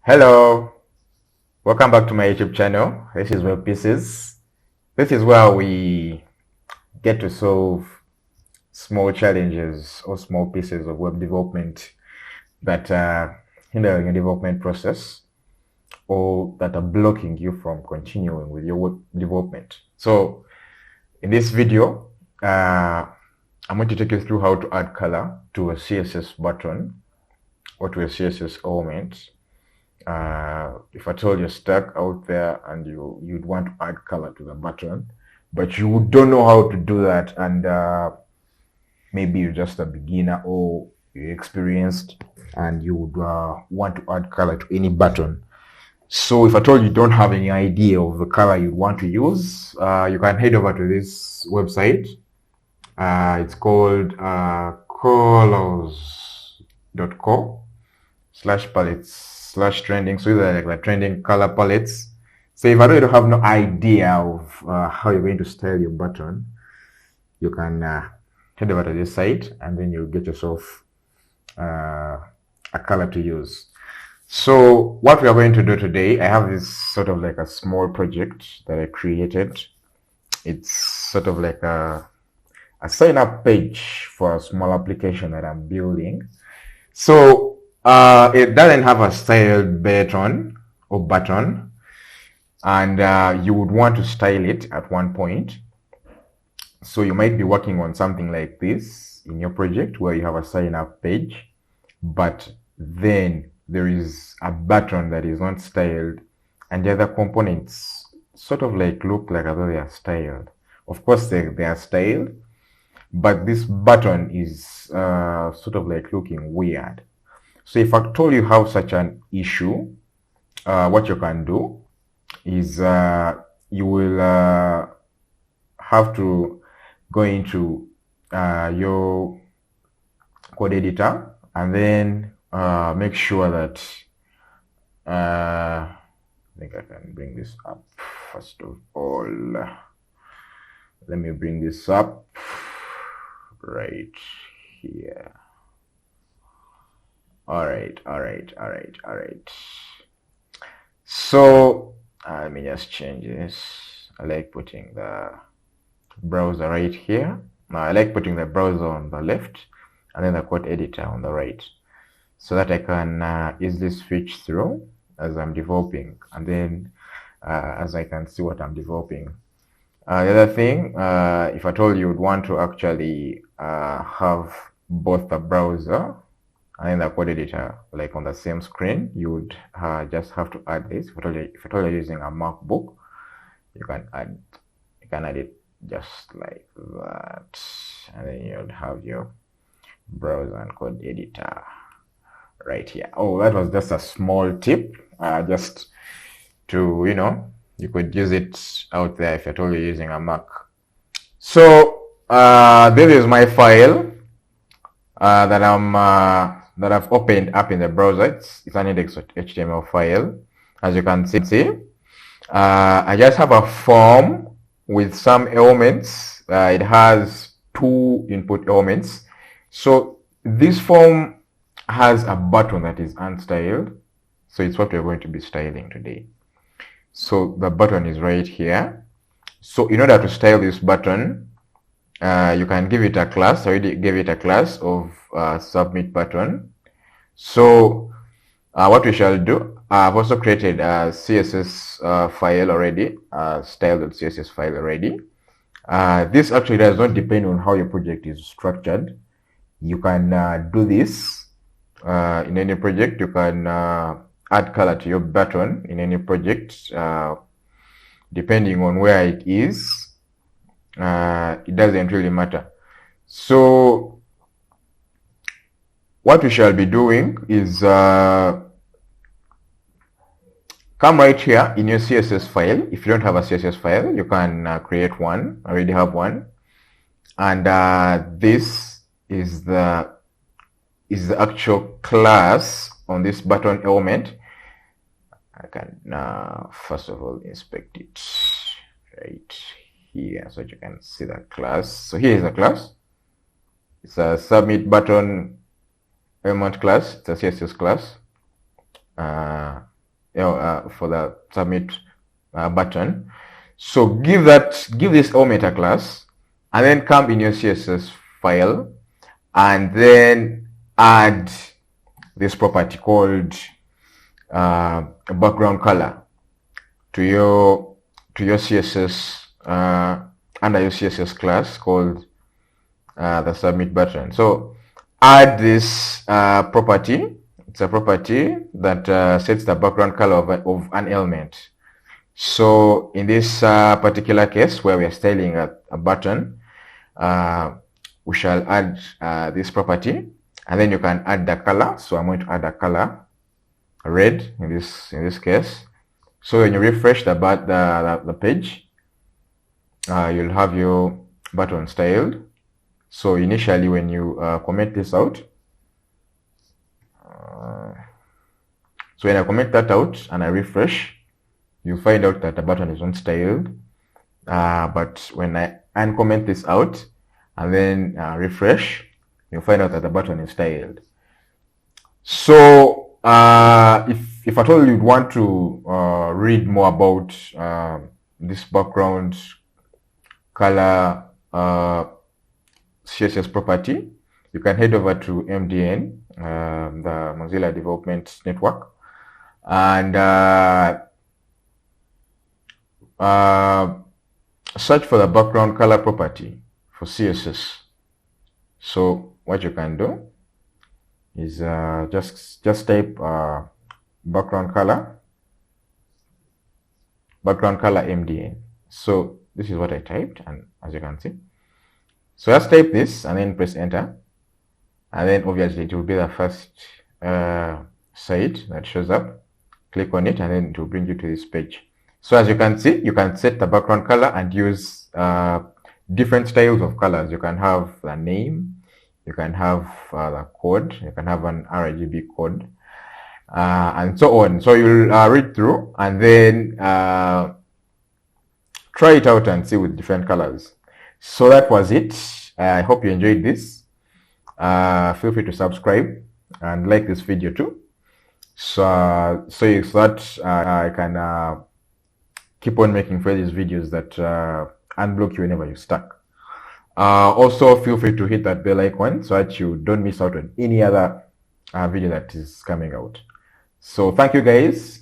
Hello, welcome back to my YouTube channel. This is Web Pieces. This is where we get to solve small challenges or small pieces of web development that hinder your development process or that are blocking you from continuing with your web development. So in this video, I'm going to take you through how to add color to a CSS button or to a CSS element. If at all you're stuck out there and you'd want to add color to the button, but you don't know how to do that, and maybe you're just a beginner or you're experienced and you would want to add color to any button. So if at all you don't have any idea of the color you want to use, you can head over to this website. It's called colors.co/palettes/trending. So these are like the trending color palettes. So if I don't have no idea of how you're going to style your button, you can head over to this site and then you'll get yourself a color to use. So what we are going to do today, I have this sort of like a small project that I created. It's sort of like a sign up page for a small application that I'm building. So it doesn't have a styled button, and you would want to style it at one point. So you might be working on something like this in your project where you have a sign up page, but then there is a button that is not styled and the other components sort of like look like as though they are styled. Of course they are styled, but this button is sort of like looking weird. So if I told you have such an issue, what you can do is you will have to go into your code editor and then make sure that I think I can bring this up. First of all, let me bring this up right here. All right. So let me just change this. I like putting the browser right here. Now I like putting the browser on the left and then the code editor on the right, so that I can easily switch through as I'm developing, and then as I can see what I'm developing. The other thing, if I told you would want to actually have both the browser and then the code editor like on the same screen, you would just have to add this. If at all you're using a MacBook, you can add it just like that, and then you'll have your browser and code editor right here. Oh, that was just a small tip, just to, you could use it out there if you're totally using a Mac. So this is my file that I've opened up in the browser. It's an index.html file. As you can see, I just have a form with some elements. It has 2 input elements. So this form has a button that is unstyled. So it's what we're going to be styling today. So the button is right here. So in order to style this button, you can give it a class. I already gave it a class of submit button. So what we shall do, I've also created a CSS file already, style.css file already. This actually does not depend on how your project is structured. You can do this in any project. You can add color to your button in any project, depending on where it is. It doesn't really matter. So what we shall be doing is come right here in your CSS file. If you don't have a CSS file, you can create one. I already have one, and this is the actual class on this button element. I can first of all inspect it right here so you can see the class. So here is the class. It's a submit button element class. It's a CSS class. for the submit button. So give this all meta class, and then come in your CSS file, and then add this property called background color to your CSS under your CSS class called the submit button. So add this property. It's a property that sets the background color of an element. So in this particular case where we are styling a button, we shall add this property, and then you can add the color. So I'm going to add a color red in this case. So when you refresh the page, you'll have your button styled. So initially when you comment this out, so when I comment that out and I refresh, you find out that the button is not styled. But when I uncomment this out and then refresh, you find out that the button is styled. So if at all you want to read more about this background color CSS property, you can head over to MDN, the Mozilla Development Network, and search for the background color property for CSS. So what you can do is just type background color MDN. So this is what I typed, and as you can see, so just type this and then press enter, and then obviously it will be the first site that shows up. Click on it and then it will bring you to this page. So as you can see, you can set the background color and use different styles of colors. You can have the name, you can have the code, you can have an RGB code, and so on. So you'll read through and then try it out and see with different colors. So that was it. I hope you enjoyed this. Feel free to subscribe and like this video too, so that I can keep on making for these videos that unblock you whenever you're stuck. Also feel free to hit that bell icon so that you don't miss out on any other video that is coming out. So thank you guys.